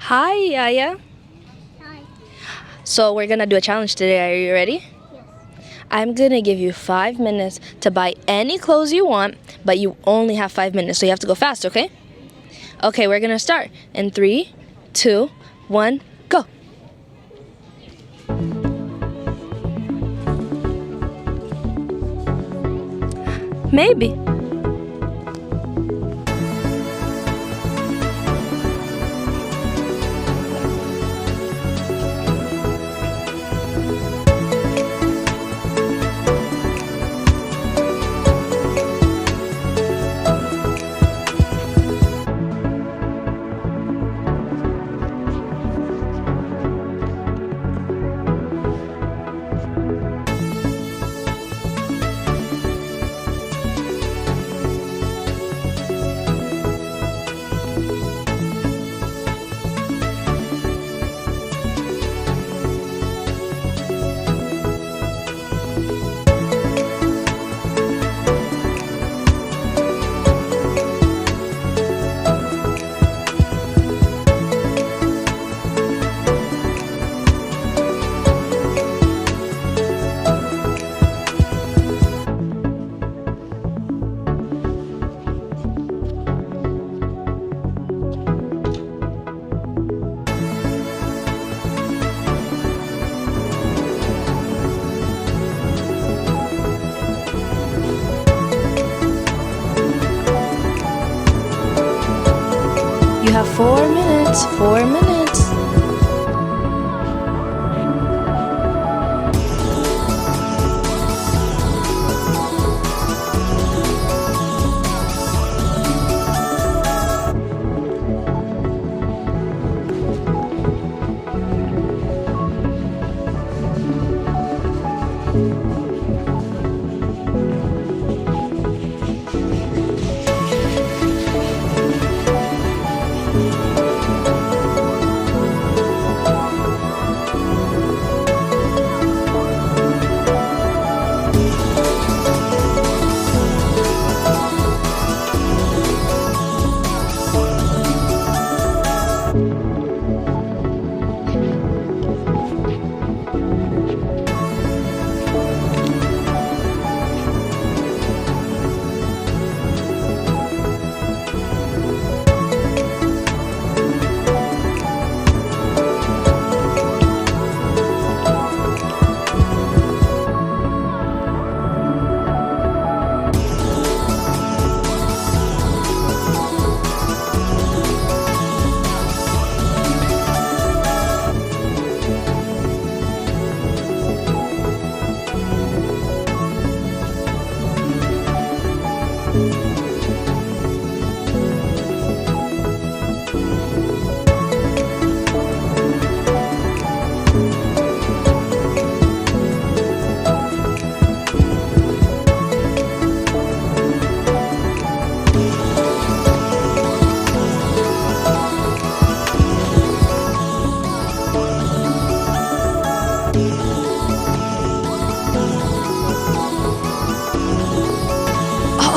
Hi, Yaya. Hi. So we're gonna do a challenge today. Are you ready? Yes. I'm gonna give you 5 minutes to buy any clothes you want, but you only have 5 minutes, so you have to go fast, okay? Okay, we're gonna start in 3, 2, 1, go. Maybe. You have 4 minutes. 4 minutes.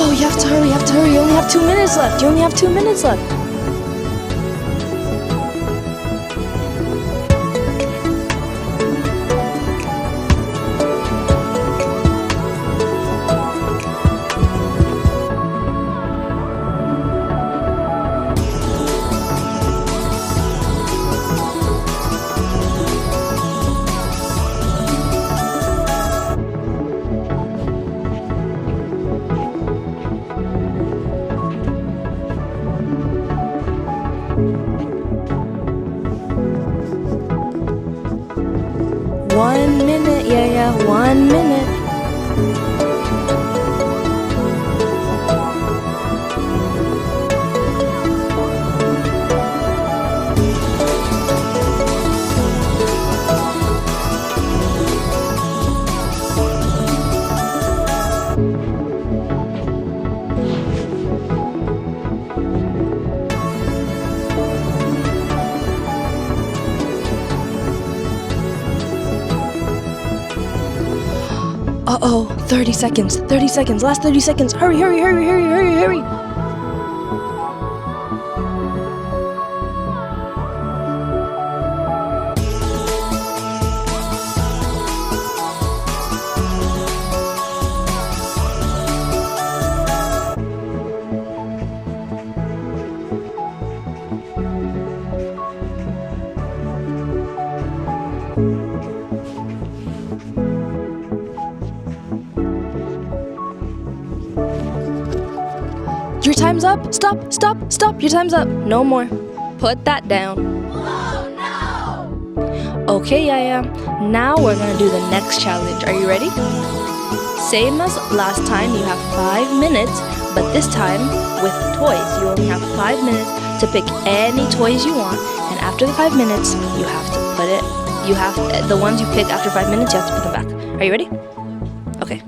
Oh, you have to hurry. You have to hurry. You only have 2 minutes left. You only have 2 minutes left. One minute, yeah, 1 minute. Uh-oh, 30 seconds, 30 seconds, last 30 seconds. Hurry, hurry, hurry, hurry, hurry, hurry. Your time's up. Stop, stop, stop. Your time's up. No more. Put that down. Oh no! Okay, Yaya. Now we're gonna do the next challenge. Are you ready? Same as last time, you have 5 minutes, but this time with toys. You only have 5 minutes to pick any toys you want, and after the 5 minutes, you have to put it. The ones you pick after 5 minutes, you have to put them back. Are you ready? Okay.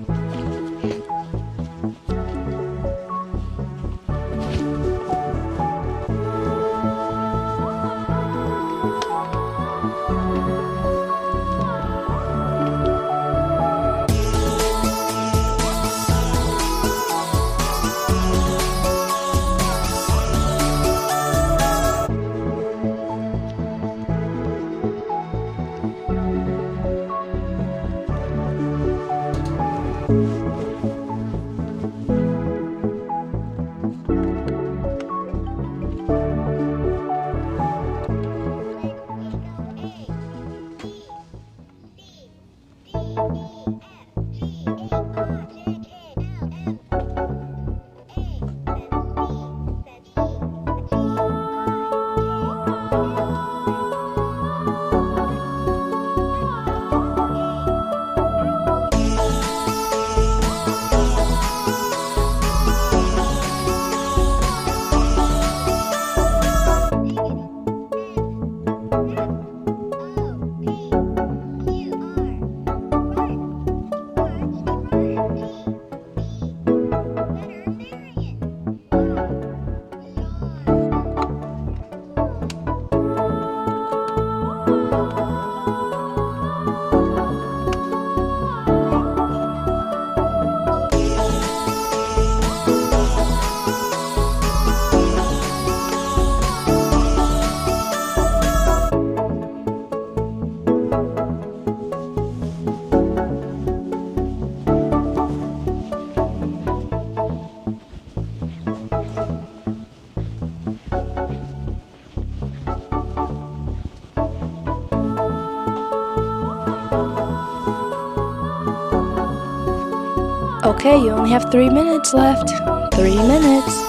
Okay, you only have 3 minutes left. 3 minutes.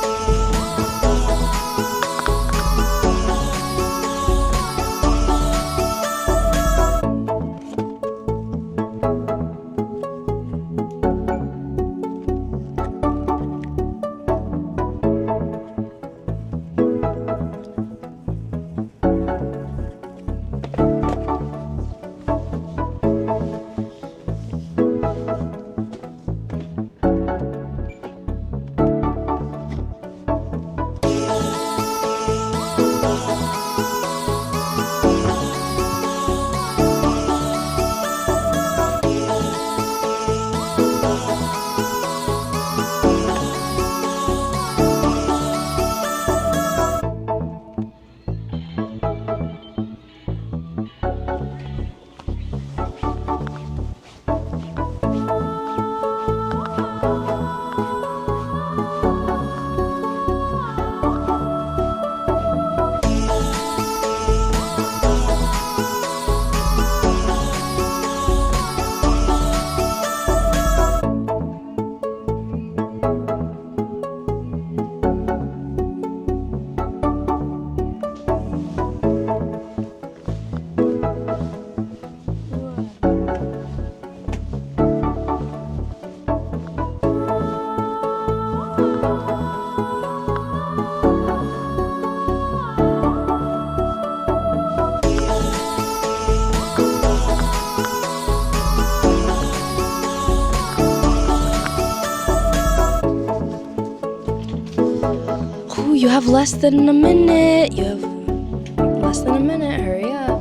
Ooh, you have less than a minute. You have less than a minute. Hurry up.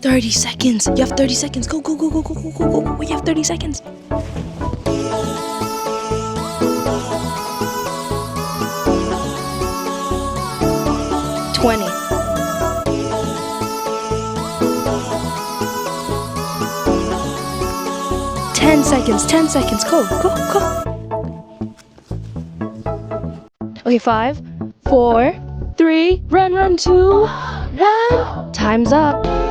30 seconds. You have 30 seconds. Go, go, go, go, go, go, go, go, go. You have 30 seconds. $20. 10 seconds, 10 seconds. Go, go, go. Okay, 5, 4, 3, run, 2, 1. Time's up.